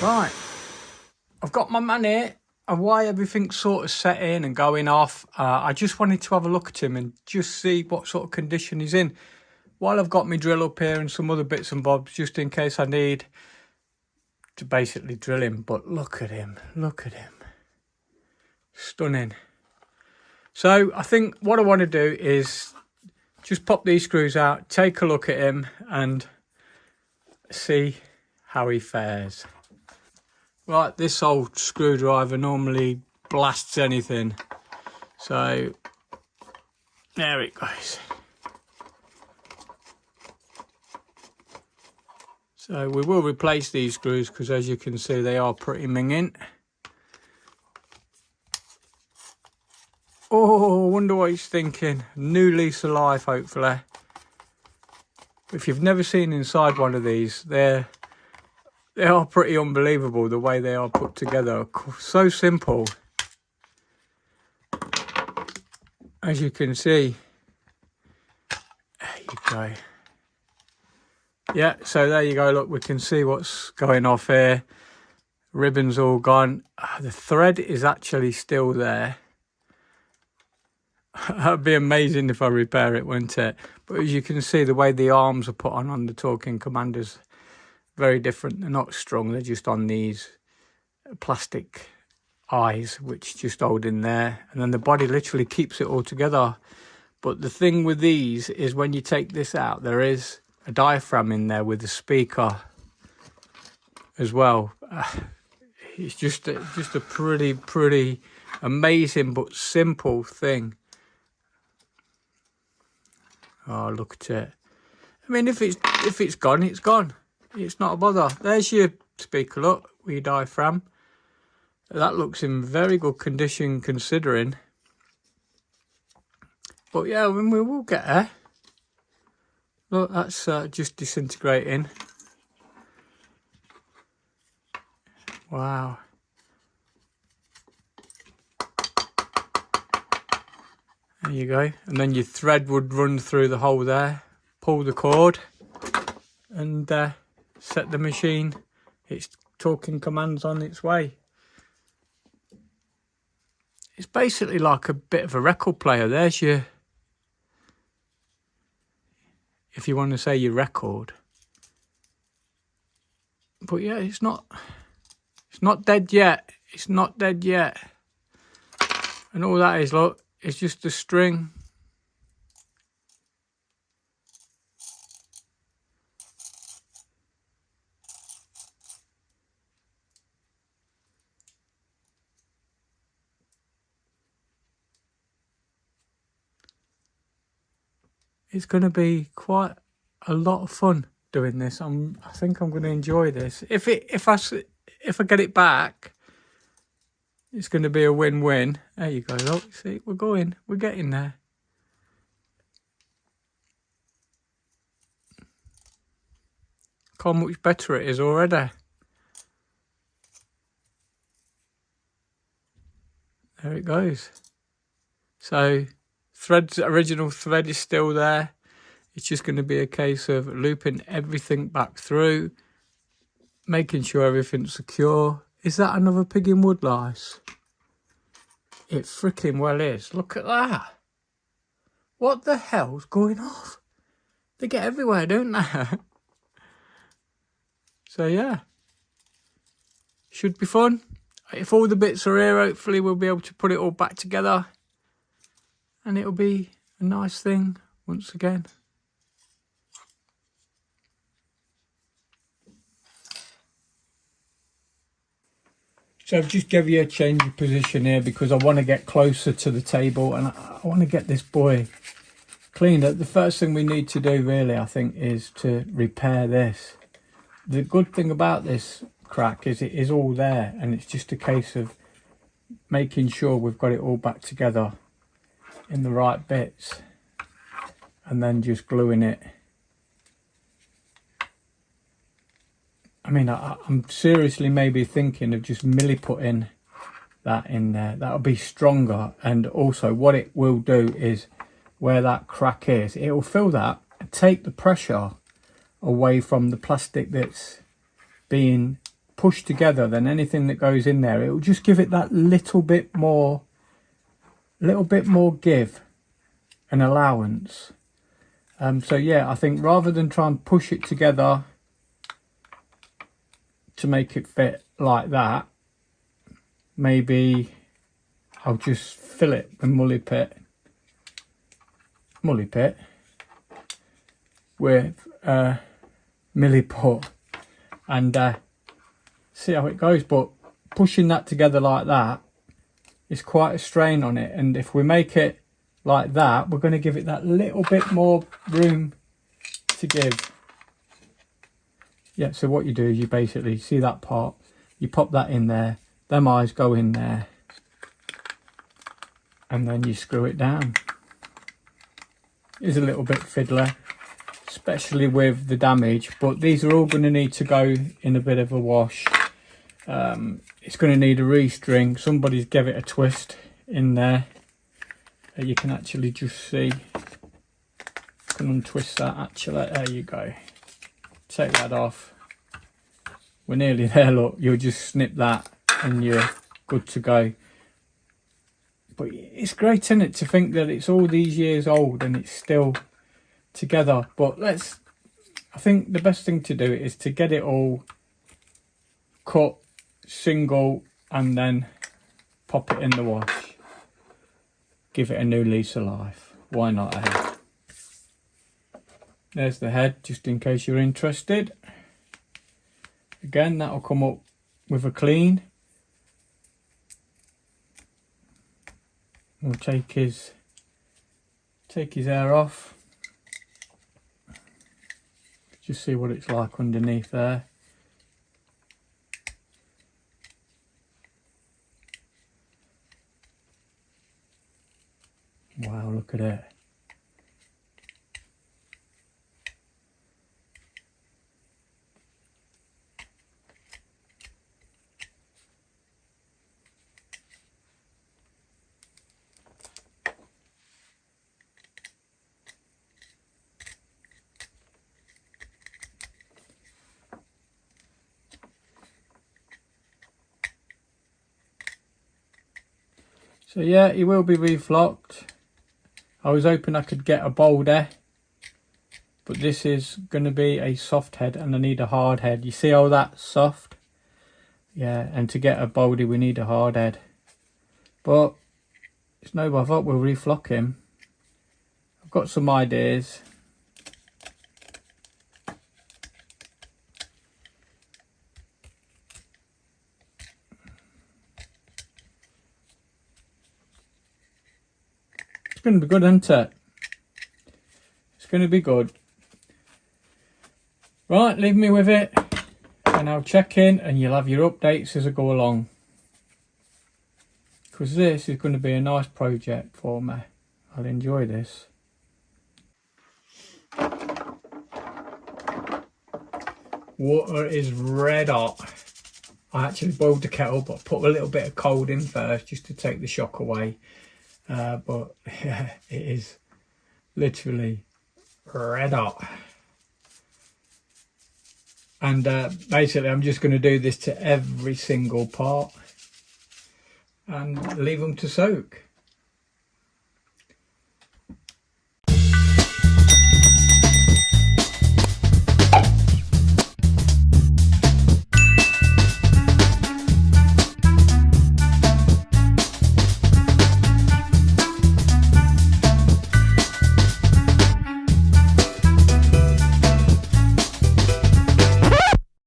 Right, I've got my man here and why everything's sort of set in and going off. I just wanted to have a look at him and just see what sort of condition he's in. While I've got my drill up here and some other bits and bobs, just in case I need to basically drill him. But look at him, stunning. So I think what I want to do is just pop these screws out, take a look at him and see how he fares. Right, this old screwdriver normally blasts anything. So there it goes. So we will replace these screws because as you can see they are pretty minging. Oh, I wonder what he's thinking. New lease of life, hopefully. If you've never seen inside one of these, they are pretty unbelievable the way they are put together. So simple. As you can see. There you go. Yeah, so there you go. Look, we can see what's going off here. Ribbon's all gone. The thread is actually still there. That'd be amazing if I repair it, wouldn't it? But as you can see, the way the arms are put on the Talking Commanders, very different. They're not strung, they're just on these plastic eyes, which just hold in there. And then the body literally keeps it all together. But the thing with these is when you take this out, there is a diaphragm in there with a speaker as well. It's just a pretty amazing but simple thing. Oh, look at it. I mean, if it's gone, it's gone. It's not a bother. There's your speaker, look, with your diaphragm. That looks in very good condition considering. But yeah, we will get there. Look, that's just disintegrating. Wow. There you go. And then your thread would run through the hole there. Pull the cord and set the machine. It's Talking Commands on its way. It's basically like a bit of a record player. There's your, if you want to say your record. But yeah, it's not dead yet. It's not dead yet. And all that is, look, it's just a string. it's going to be quite a lot of fun doing this. I think I'm going to enjoy this. If I get it back, it's going to be a win-win. There you go. Look, see, we're getting there. Look how much better it is already. There it goes. So original thread is still there. It's just going to be a case of looping everything back through, making sure everything's secure. Is that another pig in wood lice? It freaking well is. Look at that. What the hell's going off? They get everywhere, don't they? So yeah, should be fun. If all the bits are here, hopefully we'll be able to put it all back together and it'll be a nice thing once again. So I've just given you a change of position here because I want to get closer to the table and I want to get this boy cleaned up. The first thing we need to do really, I think, is to repair this. The good thing about this crack is it is all there and it's just a case of making sure we've got it all back together in the right bits and then just gluing it. I mean, I'm seriously maybe thinking of just putting that in there. That'll be stronger, and also what it will do is where that crack is, it will fill that and take the pressure away from the plastic that's being pushed together. Then anything that goes in there, it will just give it that little bit more give and allowance. So yeah, I think rather than try and push it together to make it fit like that, maybe I'll just fill it with mully pit with milliput and see how it goes. But pushing that together like that is quite a strain on it, and if we make it like that, we're going to give it that little bit more room to give. Yeah, so what you do is you basically see that part, you pop that in there, them eyes go in there, and then you screw it down. It's a little bit fiddler, especially with the damage, but these are all going to need to go in a bit of a wash. It's going to need a restring. Somebody's give it a twist in there. You can actually just see, you can untwist that actually, there you go. Take that off. We're nearly there, look, you'll just snip that and you're good to go. But it's great, isn't it, to think that it's all these years old and it's still together. But I think the best thing to do is to get it all cut single and then pop it in the wash. Give it a new lease of life. Why not, eh? There's the head, just in case you're interested. Again, that'll come up with a clean. We'll take his hair off. Just see what it's like underneath there. Wow, look at it. So yeah, he will be reflocked. I was hoping I could get a boulder, but this is going to be a soft head and I need a hard head. You see how that's soft? Yeah, and to get a boulder we need a hard head. But it's no bother, we'll reflock him. I've got some ideas. It's going to be good, isn't it? It's going to be good. Right, leave me with it, and I'll check in, and you'll have your updates as I go along. Because this is going to be a nice project for me. I'll enjoy this. Water is red hot. I actually boiled the kettle, but put a little bit of cold in first just to take the shock away. But yeah, it is literally red hot. And basically I'm just going to do this to every single part and leave them to soak.